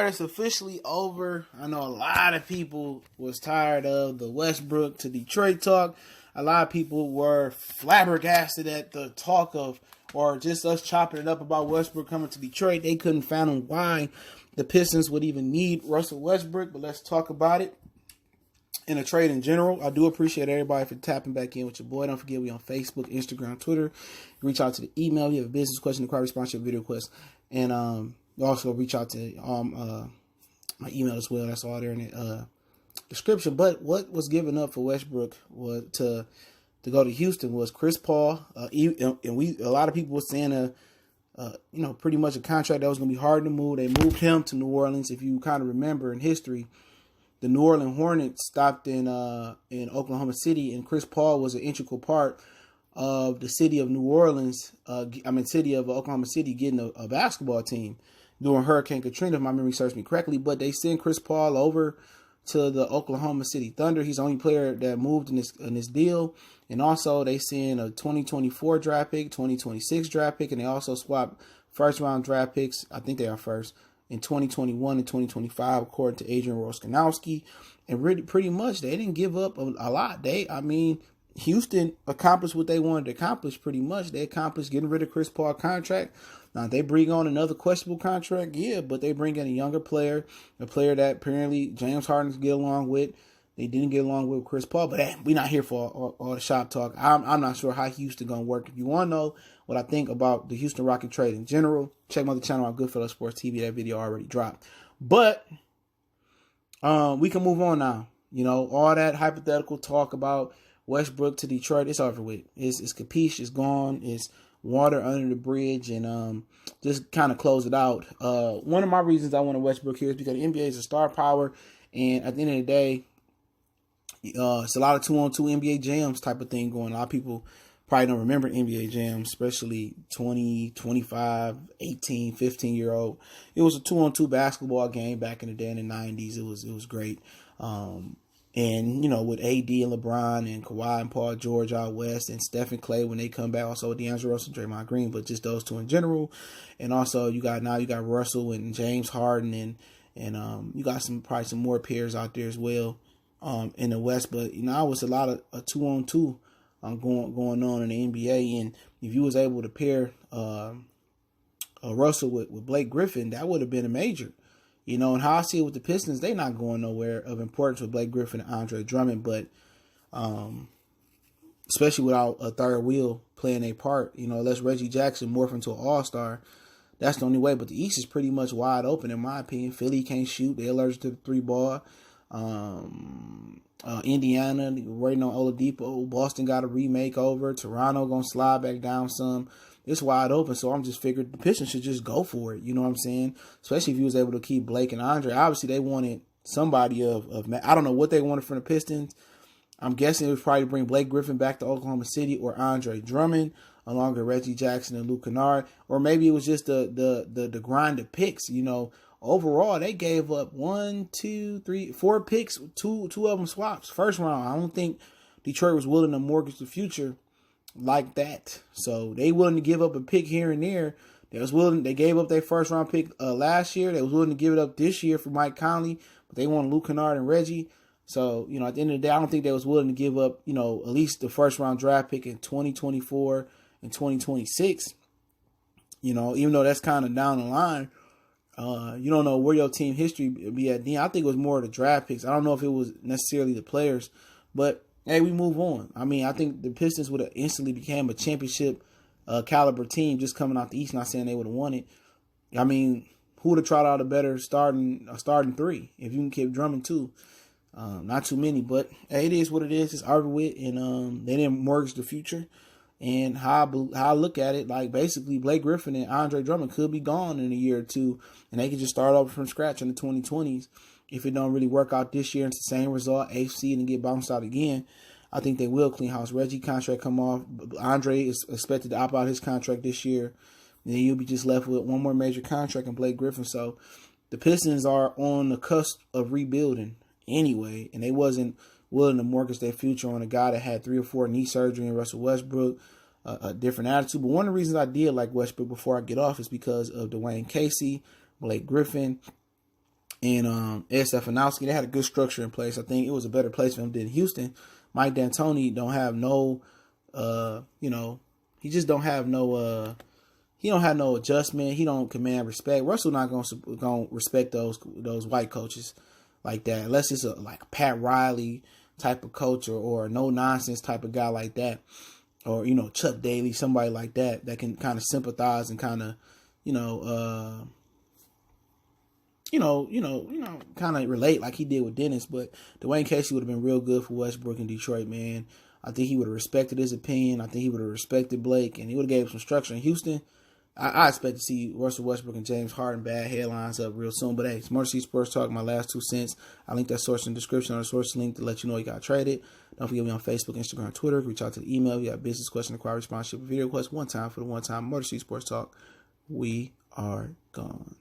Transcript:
it's officially over. I know a lot of people was tired of the Westbrook to Detroit talk. A lot of people were flabbergasted at the talk of, or just us chopping it up about Westbrook coming to Detroit. They couldn't fathom why the Pistons would even need Russell Westbrook, but let's talk about it. In a trade in general, I do appreciate everybody for tapping back in with your boy. Don't forget, we on Facebook, Instagram, Twitter. Reach out to the email. You have a business question, inquiry, sponsorship, video request, and also reach out to my email as well. That's all there in the description. But what was given up for Westbrook was to go to Houston was Chris Paul, and a lot of people were saying pretty much a contract that was going to be hard to move. They moved him to New Orleans. If you kind of remember in history, the New Orleans Hornets stopped in Oklahoma City, and Chris Paul was an integral part of the city of New Orleans. City of Oklahoma City getting a basketball team during Hurricane Katrina, if my memory serves me correctly. But they sent Chris Paul over to the Oklahoma City Thunder. He's the only player that moved in this deal. And also they sent a 2024 draft pick, 2026 draft pick, and they also swapped first round draft picks. I think they are first. In 2021 and 2025, according to Adrian Roskanowski. And really, pretty much, they didn't give up a lot. Houston accomplished what they wanted to accomplish pretty much. They accomplished getting rid of Chris Paul contract. Now, they bring on another questionable contract, yeah, but they bring in a younger player, a player that apparently James Harden get along with. They didn't get along with Chris Paul, but hey, we're not here for all the shop talk. I'm not sure how Houston going to work. If you want to know what I think about the Houston Rocket trade in general, check my other channel on Goodfellas Sports TV. That video already dropped. But we can move on now. You know, all that hypothetical talk about Westbrook to Detroit, it's over with. It's capiche, it's gone, it's water under the bridge, and just kind of close it out. One of my reasons I wanted Westbrook here is because the NBA is a star power, and at the end of the day, it's a lot of 2-on-2 NBA jams type of thing going. A lot of people probably don't remember NBA jams, especially 20, 25, 18, 15-year-old. It was a 2-on-2 basketball game back in the day in the 90s. It was great. And, with AD and LeBron and Kawhi and Paul George out west and Steph and Clay when they come back, also D'Angelo Russell, Draymond Green, but just those two in general. And also you got Russell and James Harden and you got probably some more pairs out there as well. In the West, but I was a lot of 2-on-2 going on in the NBA, and if you was able to pair Russell with Blake Griffin, that would have been a major, and how I see it with the Pistons, they not going nowhere of importance with Blake Griffin and Andre Drummond, but especially without a third wheel playing a part, unless Reggie Jackson morph into an all-star, that's the only way. But the East is pretty much wide open in my opinion. Philly can't shoot; they're allergic to the 3-ball. Indiana waiting on Oladipo. Boston got a remake over. Toronto gonna slide back down some. It's wide open, so I'm just figured the Pistons should just go for it. You know what I'm saying? Especially if he was able to keep Blake and Andre. Obviously, they wanted somebody of I don't know what they wanted from the Pistons. I'm guessing it was probably bring Blake Griffin back to Oklahoma City or Andre Drummond along with Reggie Jackson and Luke Kennard, or maybe it was just the grind of picks. Overall, they gave up 4 picks, two of them swaps. First round, I don't think Detroit was willing to mortgage the future like that. So they willing to give up a pick here and there. They gave up their first round pick last year. They was willing to give it up this year for Mike Conley, but they wanted Luke Kennard and Reggie. So, at the end of the day, I don't think they was willing to give up, at least the first round draft pick in 2024 and 2026. Even though that's kind of down the line. You don't know where your team history be at. I think it was more of the draft picks. I don't know if it was necessarily the players, but hey, we move on. I think the Pistons would have instantly became a championship caliber team just coming out the East. Not saying they would have won it. Who would have tried out a better starting 3 if you can keep Drummond too? Not too many, but hey, it is what it is. It's over with, and they didn't mortgage the future. And how I look at it, like basically Blake Griffin and Andre Drummond could be gone in a year or two, and they could just start over from scratch in the 2020s. If it don't really work out this year, it's the same result, AFC, and get bounced out again. I think they will clean house. Reggie contract come off. Andre is expected to opt out his contract this year. And then you'll be just left with one more major contract in Blake Griffin. So the Pistons are on the cusp of rebuilding anyway, and they wasn't willing to mortgage their future on a guy that had 3 or 4 knee surgery and Russell Westbrook, a different attitude. But one of the reasons I did like Westbrook before I get off is because of Dwayne Casey, Blake Griffin, and Ed Stefanowski. They had a good structure in place. I think it was a better place for him than Houston. Mike D'Antoni don't have no, he just don't have no, he don't have no adjustment. He don't command respect. Russell not gonna respect those white coaches like that unless it's like a Pat Riley type of coach or a no nonsense type of guy like that, or Chuck Daly, somebody like that can kind of sympathize and kind of kind of relate like he did with Dennis. But Dwayne Casey would have been real good for Westbrook in Detroit, man. I think he would have respected his opinion. I think he would have respected Blake, and he would have gave him some structure. In Houston, I expect to see Russell Westbrook and James Harden bad headlines up real soon. But hey, it's Motor City Sports Talk, my last 2 cents. I link that source in the description or the source link to let you know you got traded. Don't forget me on Facebook, Instagram, Twitter. Reach out to the email. If you got business question, inquiry, response, ship, video request, one time for the one time. Motor City Sports Talk. We are gone.